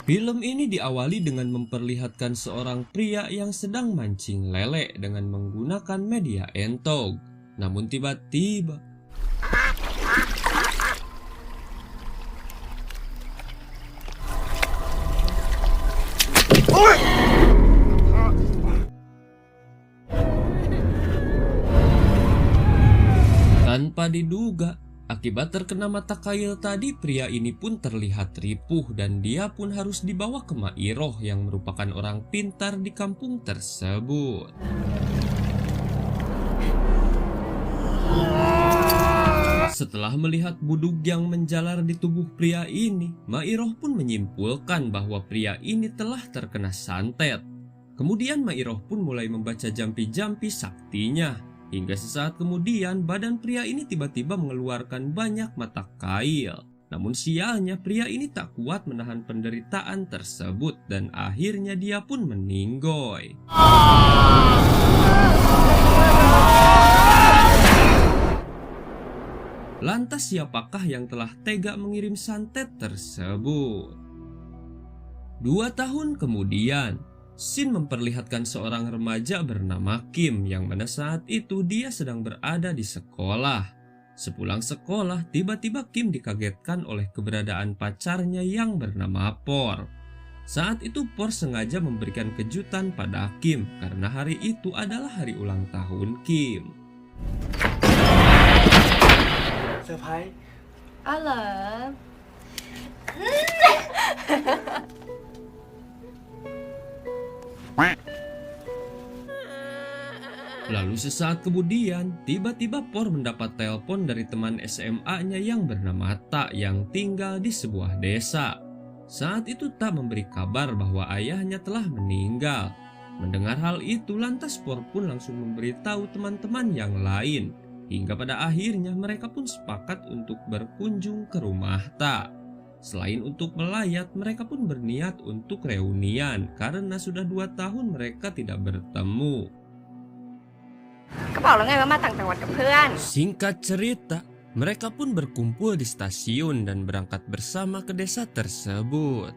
Film ini diawali dengan memperlihatkan seorang pria yang sedang mancing lele dengan menggunakan media entog. Namun tiba-tiba, tanpa diduga, akibat terkena mata kail tadi, pria ini pun terlihat ripuh dan dia pun harus dibawa ke Mairoh yang merupakan orang pintar di kampung tersebut. Setelah melihat budug yang menjalar di tubuh pria ini, Mairoh pun menyimpulkan bahwa pria ini telah terkena santet. Kemudian Mairoh pun mulai membaca jampi-jampi saktinya. Hingga sesaat kemudian badan pria ini tiba-tiba mengeluarkan banyak mata kail. Namun sialnya pria ini tak kuat menahan penderitaan tersebut dan akhirnya dia pun meninggoy. Lantas siapakah yang telah tega mengirim santet tersebut? 2 tahun kemudian, Shin memperlihatkan seorang remaja bernama Kim yang mana saat itu dia sedang berada di sekolah. Sepulang sekolah, tiba-tiba Kim dikagetkan oleh keberadaan pacarnya yang bernama Por. Saat itu Por sengaja memberikan kejutan pada Kim karena hari itu adalah hari ulang tahun Kim. Surprise. Alam. Lalu sesaat kemudian, tiba-tiba Por mendapat telepon dari teman SMA-nya yang bernama Tak yang tinggal di sebuah desa. Saat itu Tak memberi kabar bahwa ayahnya telah meninggal. Mendengar hal itu, lantas Por pun langsung memberitahu teman-teman yang lain. Hingga pada akhirnya mereka pun sepakat untuk berkunjung ke rumah Tak. Selain untuk melayat, mereka pun berniat untuk reunian karena sudah 2 tahun mereka tidak bertemu. ก็บอกแล้วไงว่ามาต่างจังหวัดกับเพื่อน Singkat cerita, mereka pun berkumpul di stasiun dan berangkat bersama ke desa tersebut.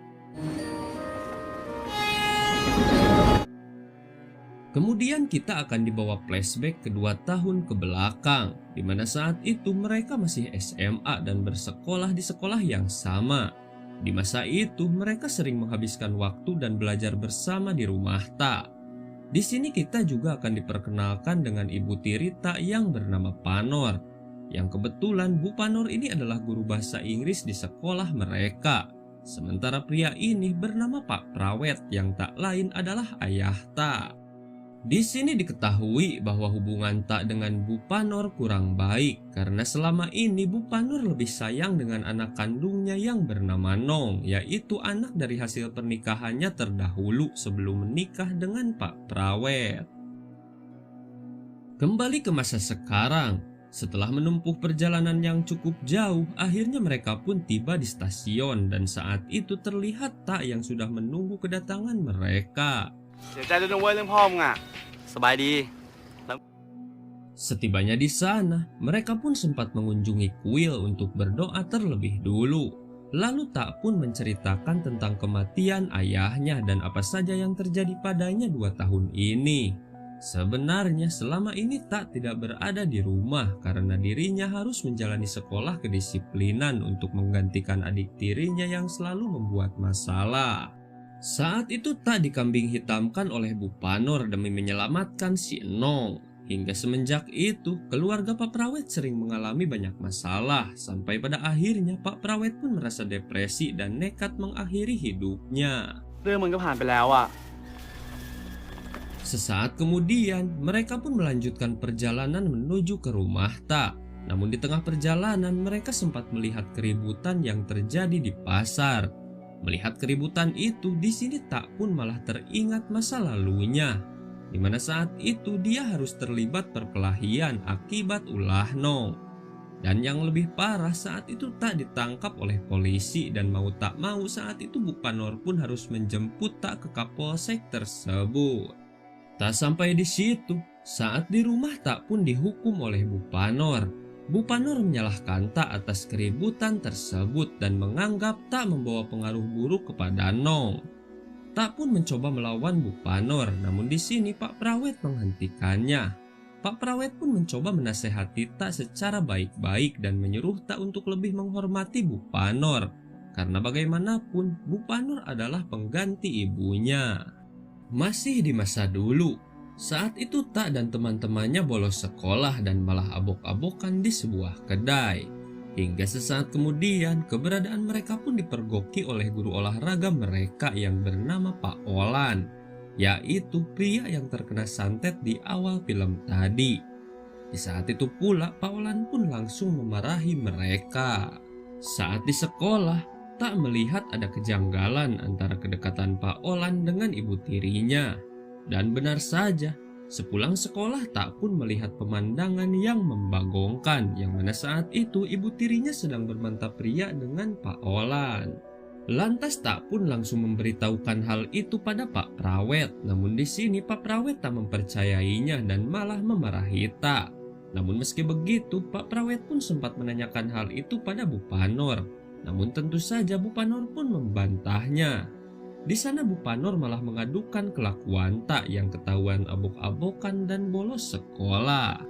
Kemudian kita akan dibawa flashback ke 2 tahun ke belakang, di mana saat itu mereka masih SMA dan bersekolah di sekolah yang sama. Di masa itu mereka sering menghabiskan waktu dan belajar bersama di rumah Tak. Di sini kita juga akan diperkenalkan dengan ibu tiri Tak yang bernama Panor. Yang kebetulan Bu Panor ini adalah guru bahasa Inggris di sekolah mereka. Sementara pria ini bernama Pak Prawet yang tak lain adalah ayah Tak. Di sini diketahui bahwa hubungan Tak dengan Bu Panor kurang baik karena selama ini Bu Panor lebih sayang dengan anak kandungnya yang bernama Nong, yaitu anak dari hasil pernikahannya terdahulu sebelum menikah dengan Pak Prawet. Kembali ke masa sekarang, setelah menempuh perjalanan yang cukup jauh, akhirnya mereka pun tiba di stasiun dan saat itu terlihat Tak yang sudah menunggu kedatangan mereka. เสียใจด้วยนะเว้ยเรื่องพ่อมึงอ่ะสบายดี Setibanya di sana, mereka pun sempat mengunjungi kuil untuk berdoa terlebih dulu. Lalu Tak pun menceritakan tentang kematian ayahnya dan apa saja yang terjadi padanya 2 tahun ini. Sebenarnya selama ini Tak tidak berada di rumah karena dirinya harus menjalani sekolah kedisiplinan untuk menggantikan adik tirinya yang selalu membuat masalah. Saat itu Tak dikambing hitamkan oleh Bu Panor demi menyelamatkan si Nong. Hingga semenjak itu, keluarga Pak Prawet sering mengalami banyak masalah. Sampai pada akhirnya Pak Prawet pun merasa depresi dan nekat mengakhiri hidupnya. เรื่องมันก็ผ่านไปแล้วอ่ะ Sesaat kemudian, mereka pun melanjutkan perjalanan menuju ke rumah Tak. Namun di tengah perjalanan, mereka sempat melihat keributan yang terjadi di pasar. Melihat keributan itu, di sini Tak pun malah teringat masa lalunya, di mana saat itu dia harus terlibat perkelahian akibat ulah Nong. Dan yang lebih parah, saat itu Tak ditangkap oleh polisi dan mau tak mau saat itu Bu Panor pun harus menjemput Tak ke Kapolsek tersebut. Tak sampai di situ, saat di rumah Tak pun dihukum oleh Bu Panor. Bu Panor menyalahkan Tak atas keributan tersebut dan menganggap Tak membawa pengaruh buruk kepada Nong. Tak pun mencoba melawan Bu Panor, namun di sini Pak Prawet menghentikannya. Pak Prawet pun mencoba menasehati Tak secara baik-baik dan menyuruh Tak untuk lebih menghormati Bu Panor, karena bagaimanapun Bu Panor adalah pengganti ibunya. Masih di masa dulu, saat itu Tak dan teman-temannya bolos sekolah dan malah abok-abokan di sebuah kedai. Hingga sesaat kemudian keberadaan mereka pun dipergoki oleh guru olahraga mereka yang bernama Pak Olan, yaitu pria yang terkena santet di awal film tadi. Di saat itu pula Pak Olan pun langsung memarahi mereka. Saat di sekolah, Tak melihat ada kejanggalan antara kedekatan Pak Olan dengan ibu tirinya. Dan benar saja, sepulang sekolah Tak pun melihat pemandangan yang membagongkan, yang mana saat itu ibu tirinya sedang bermantap ria dengan Pak Olan. Lantas Tak pun langsung memberitahukan hal itu pada Pak Prawet, namun di sini Pak Prawet tak mempercayainya dan malah memarahi Tak. Namun meski begitu, Pak Prawet pun sempat menanyakan hal itu pada Bu Panor. Namun tentu saja Bu Panor pun membantahnya. Di sana Bu Panor malah mengadukan kelakuan Tak yang ketahuan abok-abokan dan bolos sekolah.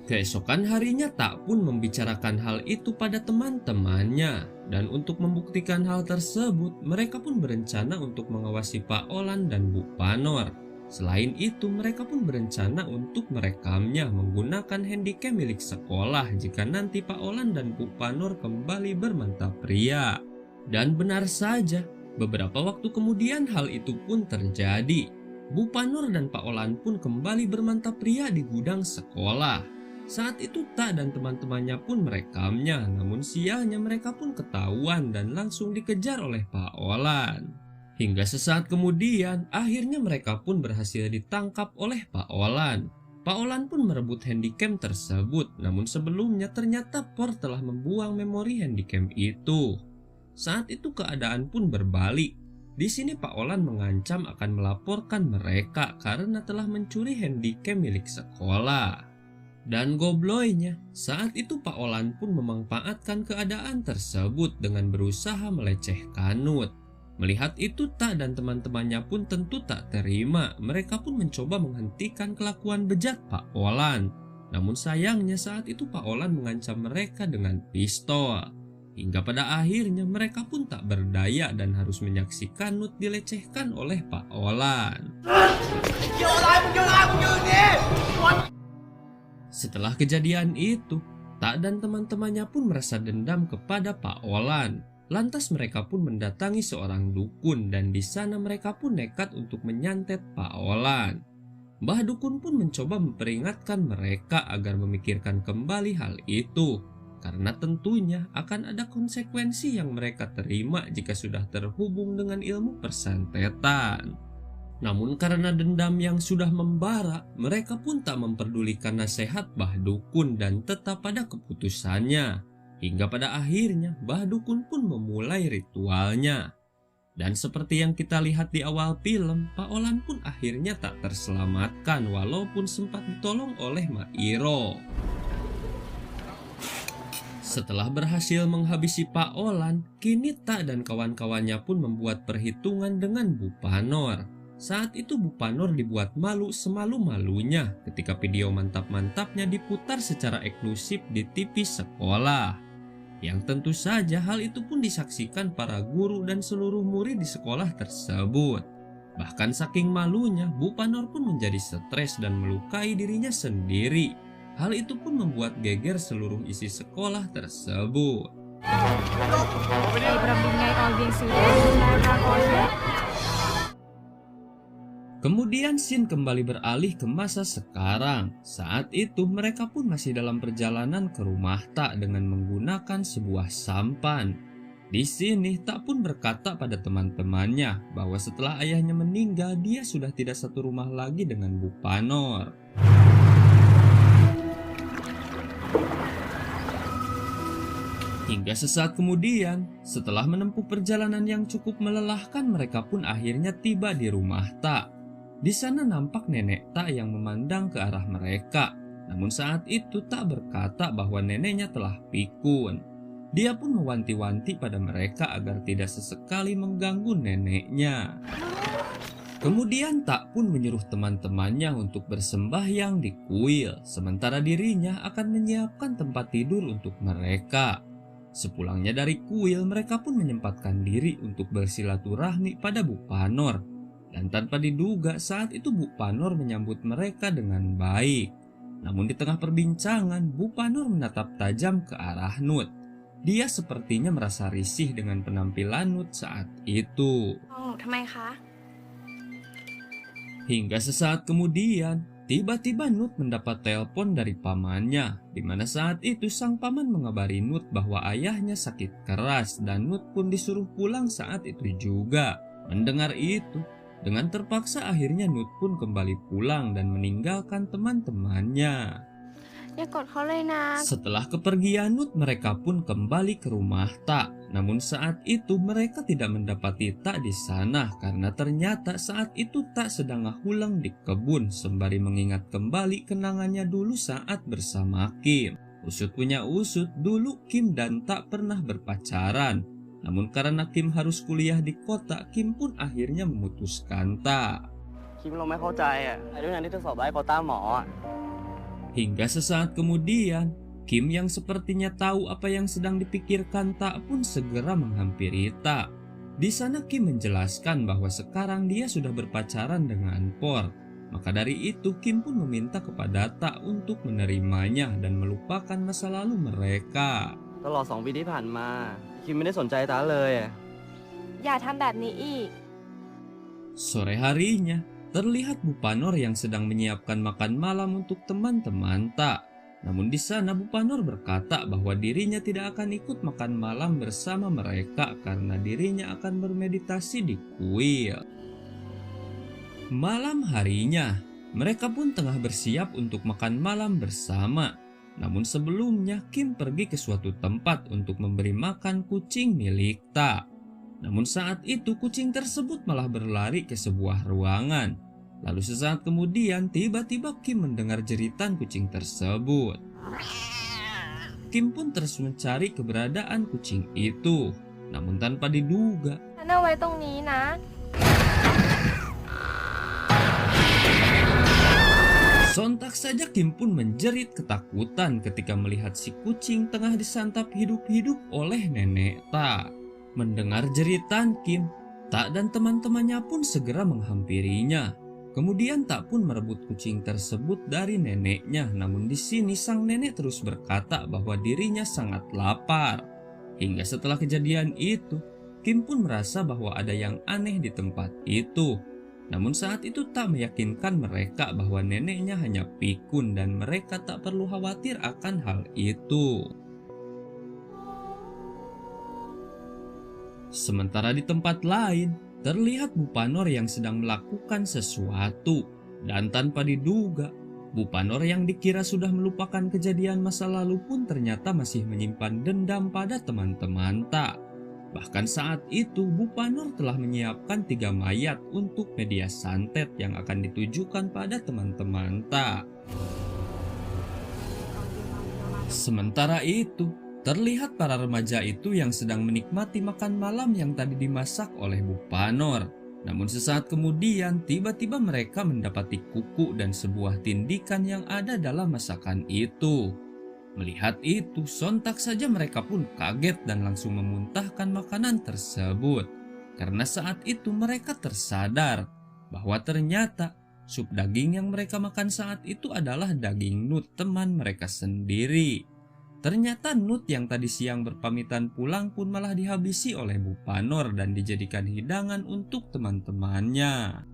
Keesokan harinya Tak pun membicarakan hal itu pada teman-temannya. Dan untuk membuktikan hal tersebut, mereka pun berencana untuk mengawasi Pak Olan dan Bu Panor. Selain itu, mereka pun berencana untuk merekamnya menggunakan handycam milik sekolah jika nanti Pak Olan dan Bu Panor kembali bermantap pria. Dan benar saja, beberapa waktu kemudian hal itu pun terjadi. Bu Panor dan Pak Olan pun kembali bermantap pria di gudang sekolah. Saat itu Tak dan teman-temannya pun merekamnya, namun sialnya mereka pun ketahuan dan langsung dikejar oleh Pak Olan. Hingga sesaat kemudian, akhirnya mereka pun berhasil ditangkap oleh Pak Olan. Pak Olan pun merebut handycam tersebut, namun sebelumnya ternyata Por telah membuang memori handycam itu. Saat itu keadaan pun berbalik. Di sini Pak Olan mengancam akan melaporkan mereka karena telah mencuri handycam milik sekolah. Dan gobloynya, saat itu Pak Olan pun memanfaatkan keadaan tersebut dengan berusaha melecehkan Nut. Melihat itu Tak dan teman-temannya pun tentu tak terima. Mereka pun mencoba menghentikan kelakuan bejat Pak Olan. Namun sayangnya saat itu Pak Olan mengancam mereka dengan pistol. Hingga pada akhirnya mereka pun tak berdaya dan harus menyaksikan Nut dilecehkan oleh Pak Olan. Setelah kejadian itu, Tak dan teman-temannya pun merasa dendam kepada Pak Olan. Lantas mereka pun mendatangi seorang dukun dan di sana mereka pun nekat untuk menyantet Pak Olan. Mbah Dukun pun mencoba memperingatkan mereka agar memikirkan kembali hal itu, karena tentunya akan ada konsekuensi yang mereka terima jika sudah terhubung dengan ilmu persantetan. Namun karena dendam yang sudah membara, mereka pun tak memperdulikan nasihat Mbah Dukun dan tetap pada keputusannya. Hingga pada akhirnya Mbah Dukun pun memulai ritualnya. Dan seperti yang kita lihat di awal film, Pak Olan pun akhirnya tak terselamatkan walaupun sempat ditolong oleh Mak Iro. Setelah berhasil menghabisi Pak Olan, kini Tak dan kawan-kawannya pun membuat perhitungan dengan Bu Panor. Saat itu Bu Panor dibuat malu semalu-malunya ketika video mantap-mantapnya diputar secara eksklusif di TV sekolah. Yang tentu saja hal itu pun disaksikan para guru dan seluruh murid di sekolah tersebut. Bahkan saking malunya, Bu Panor pun menjadi stres dan melukai dirinya sendiri. Hal itu pun membuat geger seluruh isi sekolah tersebut. Kemudian scene kembali beralih ke masa sekarang. Saat itu mereka pun masih dalam perjalanan ke rumah Tak dengan menggunakan sebuah sampan. Di sini Tak pun berkata pada teman-temannya bahwa setelah ayahnya meninggal dia sudah tidak satu rumah lagi dengan Bu Panor. Hingga sesaat kemudian, setelah menempuh perjalanan yang cukup melelahkan, mereka pun akhirnya tiba di rumah Tak. Di sana nampak nenek Tak yang memandang ke arah mereka. Namun saat itu tak berkata bahwa neneknya telah pikun. Dia pun mewanti-wanti pada mereka agar tidak sesekali mengganggu neneknya. Kemudian Tak pun menyuruh teman-temannya untuk bersembahyang di kuil, sementara dirinya akan menyiapkan tempat tidur untuk mereka. Sepulangnya dari kuil, mereka pun menyempatkan diri untuk bersilaturahmi pada Bu Panor. Dan tanpa diduga saat itu Bu Panor menyambut mereka dengan baik. Namun di tengah perbincangan, Bu Panor menatap tajam ke arah Nut. Dia sepertinya merasa risih dengan penampilan Nut saat itu. มองหนูทำไมคะ Hingga sesaat kemudian, tiba-tiba Nut mendapat telepon dari pamannya, di mana saat itu sang paman mengabari Nut bahwa ayahnya sakit keras dan Nut pun disuruh pulang saat itu juga. Mendengar itu, dengan terpaksa akhirnya Nut pun kembali pulang dan meninggalkan teman-temannya. อย่ากดเขาเลยนะ Setelah kepergian Nut, mereka pun kembali ke rumah Tak. Namun saat itu mereka tidak mendapati Tak di sana karena ternyata saat itu Tak sedang ngahulang di kebun sembari mengingat kembali kenangannya dulu saat bersama Kim. Usut punya usut, dulu Kim dan Tak pernah berpacaran. Namun karena Kim harus kuliah di kota, Kim pun akhirnya memutuskan Tak. คิมเราไม่เข้าใจอ่ะไอ้เรื่องนั้นที่เธอสอบได้โควต้าหมออ่ะ Hingga sesaat kemudian, Kim yang sepertinya tahu apa yang sedang dipikirkan Tak pun segera menghampiri Tak. Di sana Kim menjelaskan bahwa sekarang dia sudah berpacaran dengan Por. Maka dari itu Kim pun meminta kepada Tak untuk menerimanya dan melupakan masa lalu mereka. ตลอด2 ปีที่ผ่านมาคิมไม่ได้สนใจตาเลยอ่ะ อย่าทำแบบนี้อีก Sore harinya, terlihat Bu Panor yang sedang menyiapkan makan malam untuk teman-teman Tak. Namun di sana Bu Panor berkata bahwa dirinya tidak akan ikut makan malam bersama mereka karena dirinya akan bermeditasi di kuil. Malam harinya, mereka pun tengah bersiap untuk makan malam bersama. Namun sebelumnya Kim pergi ke suatu tempat untuk memberi makan kucing milik Tak. Namun saat itu kucing tersebut malah berlari ke sebuah ruangan. Lalu sesaat kemudian tiba-tiba Kim mendengar jeritan kucing tersebut. Kim pun terus mencari keberadaan kucing itu. Namun tanpa diduga, ฉันเอาไว้ตรงนี้นะ sontak saja Kim pun menjerit ketakutan ketika melihat si kucing tengah disantap hidup-hidup oleh nenek Tak. Mendengar jeritan Kim, Tak dan teman-temannya pun segera menghampirinya. Kemudian Tak pun merebut kucing tersebut dari neneknya. Namun di sini sang nenek terus berkata bahwa dirinya sangat lapar. Hingga setelah kejadian itu, Kim pun merasa bahwa ada yang aneh di tempat itu. Namun saat itu Tak meyakinkan mereka bahwa neneknya hanya pikun dan mereka tak perlu khawatir akan hal itu. Sementara di tempat lain, terlihat Bu Panor yang sedang melakukan sesuatu. Dan tanpa diduga, Bu Panor yang dikira sudah melupakan kejadian masa lalu pun ternyata masih menyimpan dendam pada teman-teman Tak. Bahkan saat itu, Bu Panor telah menyiapkan 3 mayat untuk media santet yang akan ditujukan pada teman-teman Tak. Sementara itu, terlihat para remaja itu yang sedang menikmati makan malam yang tadi dimasak oleh Bu Panor. Namun sesaat kemudian tiba-tiba mereka mendapati kuku dan sebuah tindikan yang ada dalam masakan itu. Melihat itu, sontak saja mereka pun kaget dan langsung memuntahkan makanan tersebut. Karena saat itu mereka tersadar bahwa ternyata sup daging yang mereka makan saat itu adalah daging Nut, teman mereka sendiri. Ternyata Nut yang tadi siang berpamitan pulang pun malah dihabisi oleh Bu Panor dan dijadikan hidangan untuk teman-temannya.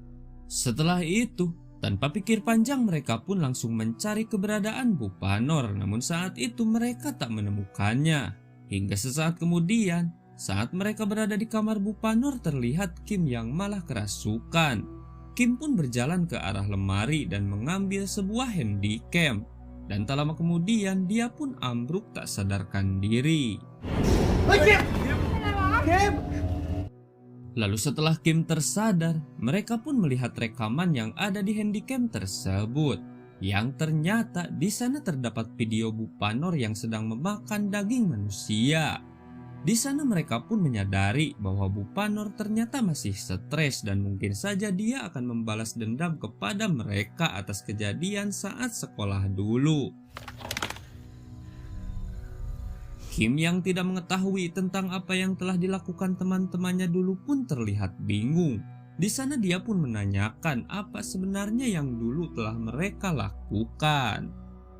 Setelah itu, tanpa pikir panjang mereka pun langsung mencari keberadaan Bu Panor. Namun saat itu mereka tak menemukannya. Hingga sesaat kemudian, saat mereka berada di kamar Bu Panor, terlihat Kim yang malah kerasukan. Kim pun berjalan ke arah lemari dan mengambil sebuah handycam. Dan tak lama kemudian dia pun ambruk tak sadarkan diri. Lalu setelah Kim tersadar, mereka pun melihat rekaman yang ada di handycam tersebut. yang ternyata di sana terdapat video Bu Panor yang sedang memakan daging manusia. Di sana mereka pun menyadari bahwa Bu Panor ternyata masih stres dan mungkin saja dia akan membalas dendam kepada mereka atas kejadian saat sekolah dulu. Kim yang tidak mengetahui tentang apa yang telah dilakukan teman-temannya dulu pun terlihat bingung. Di sana dia pun menanyakan apa sebenarnya yang dulu telah mereka lakukan.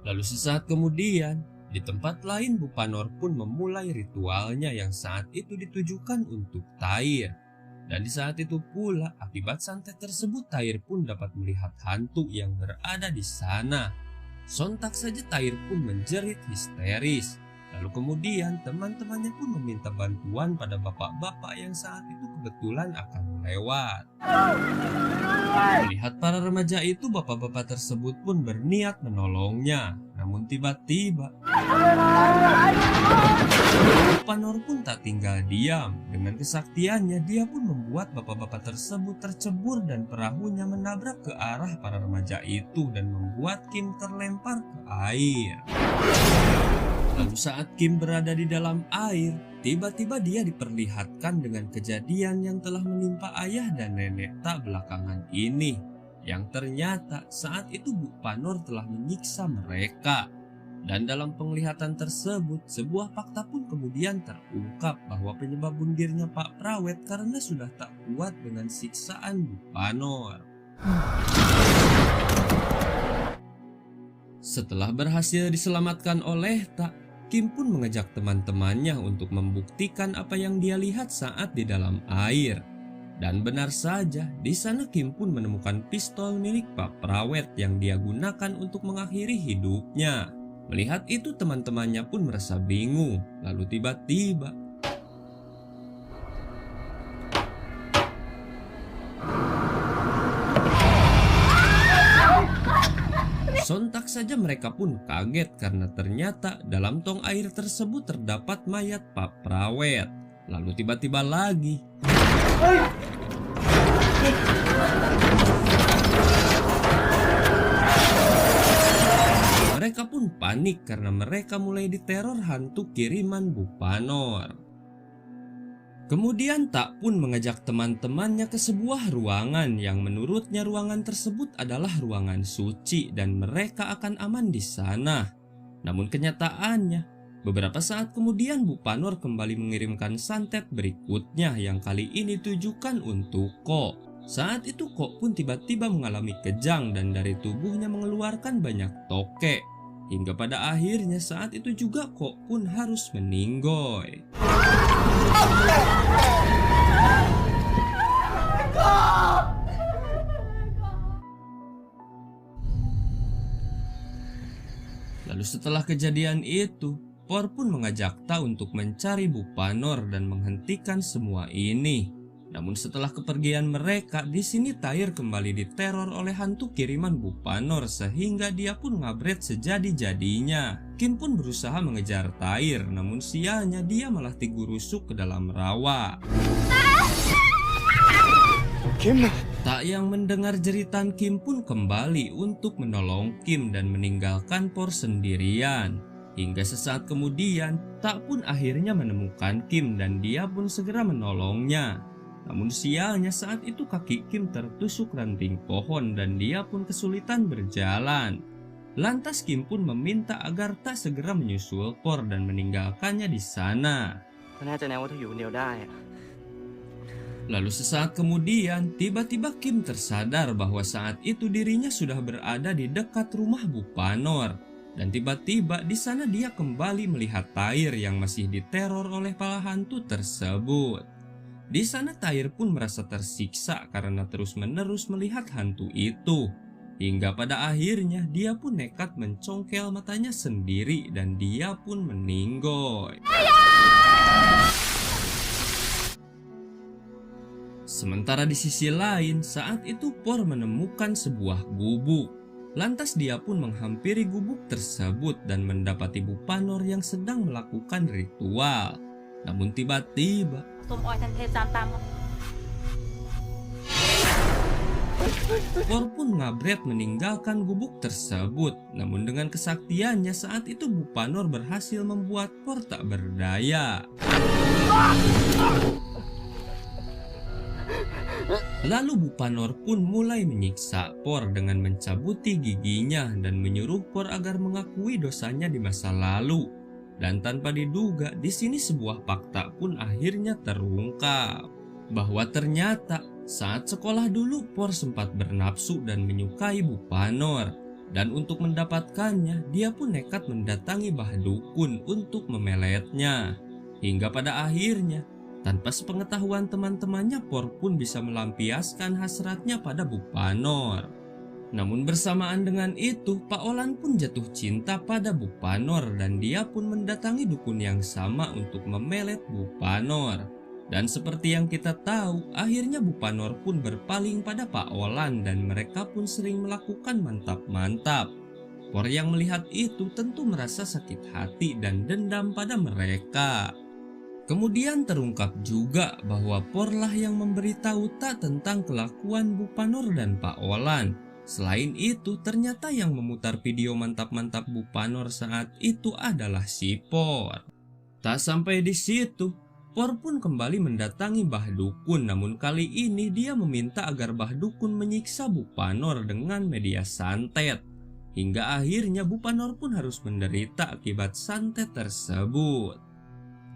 Lalu sesaat kemudian, di tempat lain Bu Panor pun memulai ritualnya yang saat itu ditujukan untuk Tair. Dan di saat itu pula, akibat santet tersebut Tair pun dapat melihat hantu yang berada di sana. Sontak saja Tair pun menjerit histeris. Lalu kemudian teman-temannya pun meminta bantuan pada bapak-bapak yang saat itu kebetulan akan lewat. Melihat para remaja itu, bapak-bapak tersebut pun berniat menolongnya. Namun tiba-tiba Panor pun tak tinggal diam. Dengan kesaktiannya dia pun membuat bapak-bapak tersebut tercebur dan perahunya menabrak ke arah para remaja itu dan membuat Kim terlempar ke air. Lalu saat Kim berada di dalam air, tiba-tiba dia diperlihatkan dengan kejadian yang telah menimpa ayah dan nenek tak belakangan ini. Yang ternyata saat itu Bu Panor telah menyiksa mereka. Dan dalam penglihatan tersebut, sebuah fakta pun kemudian terungkap bahwa penyebab bundirnya Pak Prawet karena sudah tak kuat dengan siksaan Bu Panor. Setelah berhasil diselamatkan oleh Tak, Kim pun mengajak teman-temannya untuk membuktikan apa yang dia lihat saat di dalam air. Dan benar saja, di sana Kim pun menemukan pistol milik Pak Prawet yang dia gunakan untuk mengakhiri hidupnya. Melihat itu teman-temannya pun merasa bingung. Lalu tiba-tiba sontak saja mereka pun kaget karena ternyata dalam tong air tersebut terdapat mayat Pak Prawet. Lalu tiba-tiba lagi mereka pun panik karena mereka mulai diteror hantu kiriman Bu Panor. Kemudian Tak pun mengajak teman-temannya ke sebuah ruangan yang menurutnya ruangan tersebut adalah ruangan suci dan mereka akan aman di sana. Namun kenyataannya, beberapa saat kemudian Bu Panor kembali mengirimkan santet berikutnya yang kali ini ditujukan untuk Ko. Saat itu Ko pun tiba-tiba mengalami kejang dan dari tubuhnya mengeluarkan banyak tokek. Hingga pada akhirnya saat itu juga Ko pun harus meninggoy. Lalu setelah kejadian itu, Por pun mengajak Ta untuk mencari Bu Panor dan menghentikan semua ini. Namun setelah kepergian mereka, di sini Tair kembali diteror oleh hantu kiriman Bu Panor sehingga dia pun ngabret sejadi-jadinya. Kim pun berusaha mengejar Tair, namun sialnya dia malah digurusuk ke dalam rawa. Kim. Tak yang mendengar jeritan Kim pun kembali untuk menolong Kim dan meninggalkan Por sendirian. Hingga sesaat kemudian, Tak pun akhirnya menemukan Kim dan dia pun segera menolongnya. Namun sialnya saat itu kaki Kim tertusuk ranting pohon dan dia pun kesulitan berjalan. Lantas Kim pun meminta agar Tak segera menyusul Por dan meninggalkannya di sana. Lalu sesaat kemudian, tiba-tiba Kim tersadar bahwa saat itu dirinya sudah berada di dekat rumah Bu Panor. Dan tiba-tiba di sana dia kembali melihat Tair yang masih diteror oleh para hantu tersebut. Di sana Tair pun merasa tersiksa karena terus-menerus melihat hantu itu. Hingga pada akhirnya dia pun nekat mencongkel matanya sendiri dan dia pun meninggoy. Sementara di sisi lain, saat itu Por menemukan sebuah gubuk. Lantas dia pun menghampiri gubuk tersebut dan mendapati Bu Panor yang sedang melakukan ritual. Namun tiba-tiba Por pun ngabret meninggalkan gubuk tersebut. Namun dengan kesaktiannya saat itu Bupanor berhasil membuat Por tak berdaya. Lalu Bupanor pun mulai menyiksa Por dengan mencabuti giginya dan menyuruh Por agar mengakui dosanya di masa lalu. Dan tanpa diduga, di sini sebuah fakta pun akhirnya terungkap. Bahwa ternyata saat sekolah dulu Por sempat bernafsu dan menyukai Bupanor. Dan untuk mendapatkannya, dia pun nekat mendatangi Bah Dukun untuk memeletnya. Hingga pada akhirnya, tanpa sepengetahuan teman-temannya, Por pun bisa melampiaskan hasratnya pada Bupanor. Namun bersamaan dengan itu, Pak Olan pun jatuh cinta pada Bupanor dan dia pun mendatangi dukun yang sama untuk memelet Bupanor. Dan seperti yang kita tahu, akhirnya Bupanor pun berpaling pada Pak Olan dan mereka pun sering melakukan mantap-mantap. Por yang melihat itu tentu merasa sakit hati dan dendam pada mereka. Kemudian terungkap juga bahwa Por lah yang memberitahu Tak tentang kelakuan Bupanor dan Pak Olan. Selain itu, ternyata yang memutar video mantap-mantap Bupanor saat itu adalah si Por. Tak sampai di situ, Por pun kembali mendatangi Bah Dukun, namun kali ini dia meminta agar Bah Dukun menyiksa Bupanor dengan media santet. Hingga akhirnya Bupanor pun harus menderita akibat santet tersebut.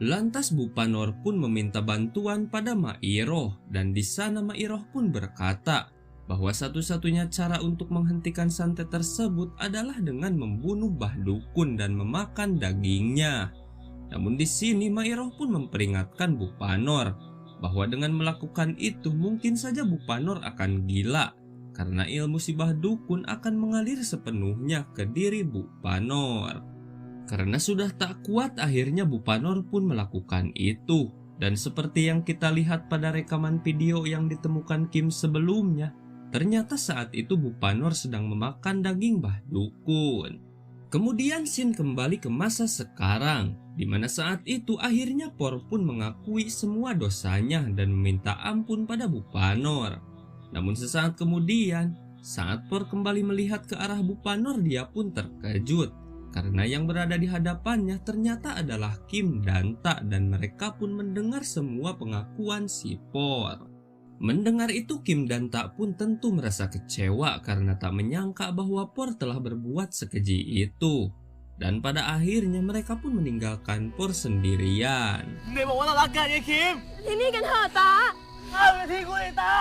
Lantas Bupanor pun meminta bantuan pada Mairoh dan di sana Mairoh pun berkata bahwa satu-satunya cara untuk menghentikan santet tersebut adalah dengan membunuh Bah Dukun dan memakan dagingnya. Namun di sini Mairoh pun memperingatkan Bupanor bahwa dengan melakukan itu mungkin saja Bupanor akan gila karena ilmu si Bah Dukun akan mengalir sepenuhnya ke diri Bupanor. Karena sudah tak kuat, akhirnya Bupanor pun melakukan itu. Dan seperti yang kita lihat pada rekaman video yang ditemukan Kim sebelumnya, ternyata saat itu Bupanor sedang memakan daging Bah Dukun. Kemudian scene kembali ke masa sekarang, di mana saat itu akhirnya Por pun mengakui semua dosanya dan meminta ampun pada Bupanor. Namun sesaat kemudian, saat Por kembali melihat ke arah Bupanor, dia pun terkejut karena yang berada di hadapannya ternyata adalah Kim dan Tak, dan mereka pun mendengar semua pengakuan si Por. Mendengar itu, Kim dan Tak pun tentu merasa kecewa karena tak menyangka bahwa Por telah berbuat sekeji itu. Dan pada akhirnya mereka pun meninggalkan Por sendirian. 你冇得รักกันไอ้คิม Ini kan Hata. อ้าวอย่าทิ้งกูเลยตา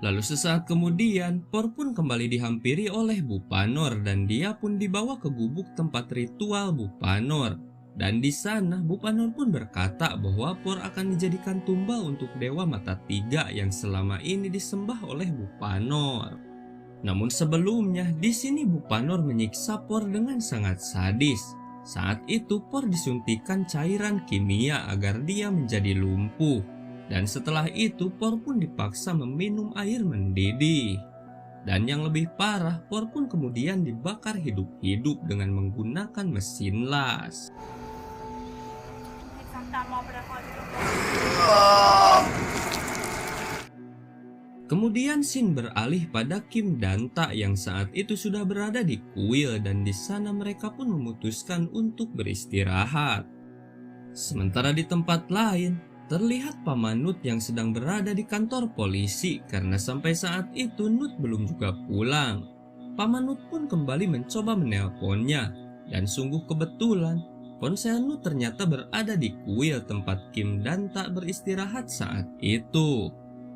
Lalu sesaat kemudian, Por pun kembali dihampiri oleh Bupanor dan dia pun dibawa ke gubuk tempat ritual Bupanor. Dan di sana Bupanor pun berkata bahwa Por akan dijadikan tumbal untuk Dewa Mata Tiga yang selama ini disembah oleh Bupanor. Namun sebelumnya, di sini Bupanor menyiksa Por dengan sangat sadis. Saat itu Por disuntikan cairan kimia agar dia menjadi lumpuh. Dan setelah itu Por pun dipaksa meminum air mendidih. Dan yang lebih parah, Por pun kemudian dibakar hidup-hidup dengan menggunakan mesin las. Kemudian scene beralih pada Kim dan Tak yang saat itu sudah berada di kuil dan di sana mereka pun memutuskan untuk beristirahat. Sementara di tempat lain, terlihat Paman Nut yang sedang berada di kantor polisi karena sampai saat itu Nut belum juga pulang. Paman Nut pun kembali mencoba menelponnya dan sungguh kebetulan ponsel Nut ternyata berada di kuil tempat Kim dan Tak beristirahat saat itu.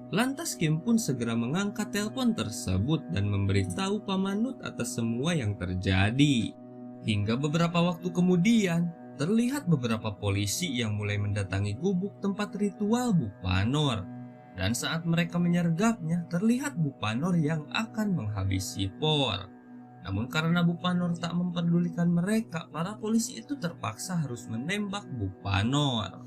Lantas Kim pun segera mengangkat telepon tersebut dan memberitahu Paman Nut atas semua yang terjadi. Hingga beberapa waktu kemudian, terlihat beberapa polisi yang mulai mendatangi gubuk tempat ritual Bupanor. Dan saat mereka menyergapnya, terlihat Bupanor yang akan menghabisi Por. Namun karena Bupanor tak memperdulikan mereka, para polisi itu terpaksa harus menembak Bupanor.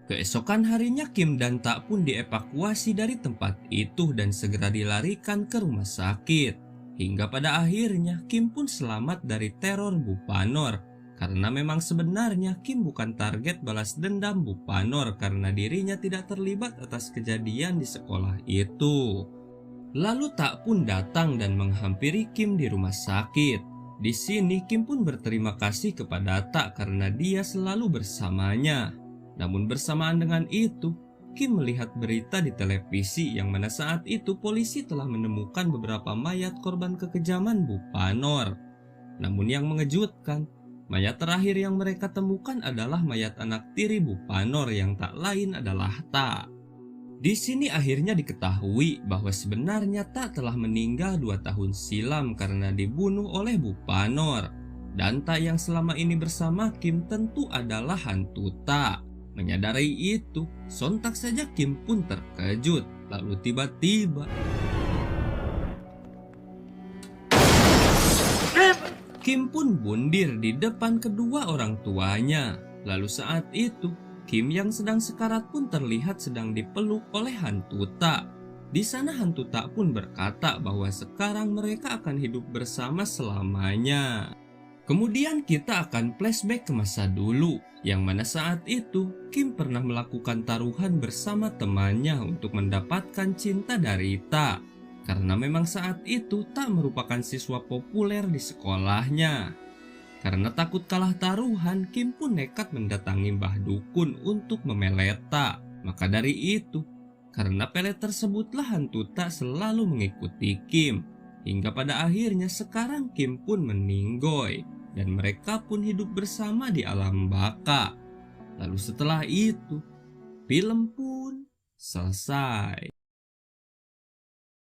Keesokan harinya Kim dan Tak pun dievakuasi dari tempat itu dan segera dilarikan ke rumah sakit. Hingga pada akhirnya Kim pun selamat dari teror Bupanor Karena memang sebenarnya Kim bukan target balas dendam Bu Panor karena dirinya tidak terlibat atas kejadian di sekolah itu. Lalu Tak pun datang dan menghampiri Kim di rumah sakit. Di sini Kim pun berterima kasih kepada Tak karena dia selalu bersamanya. Namun bersamaan dengan itu, Kim melihat berita di televisi yang mana saat itu polisi telah menemukan beberapa mayat korban kekejaman Bu Panor. Namun yang mengejutkan, mayat terakhir yang mereka temukan adalah mayat anak tiri Bu Panor yang tak lain adalah Tak. Di sini akhirnya diketahui bahwa sebenarnya Tak telah meninggal 2 tahun silam karena dibunuh oleh Bu Panor. Dan Tak yang selama ini bersama Kim tentu adalah hantu Tak. Menyadari itu, sontak saja Kim pun terkejut. Lalu tiba-tiba Kim pun bundir di depan kedua orang tuanya. Lalu saat itu, Kim yang sedang sekarat pun terlihat sedang dipeluk oleh hantu Tak. Di sana hantu Tak pun berkata bahwa sekarang mereka akan hidup bersama selamanya. Kemudian kita akan flashback ke masa dulu, yang mana saat itu Kim pernah melakukan taruhan bersama temannya untuk mendapatkan cinta dari Tak. Karena memang saat itu Tak merupakan siswa populer di sekolahnya. Karena takut kalah taruhan, Kim pun nekat mendatangi Mbah Dukun untuk memelet Tak. Maka dari itu, karena pelet tersebutlah hantu Tak selalu mengikuti Kim. Hingga pada akhirnya sekarang Kim pun meninggoy. Dan mereka pun hidup bersama di alam baka. Lalu setelah itu, film pun selesai.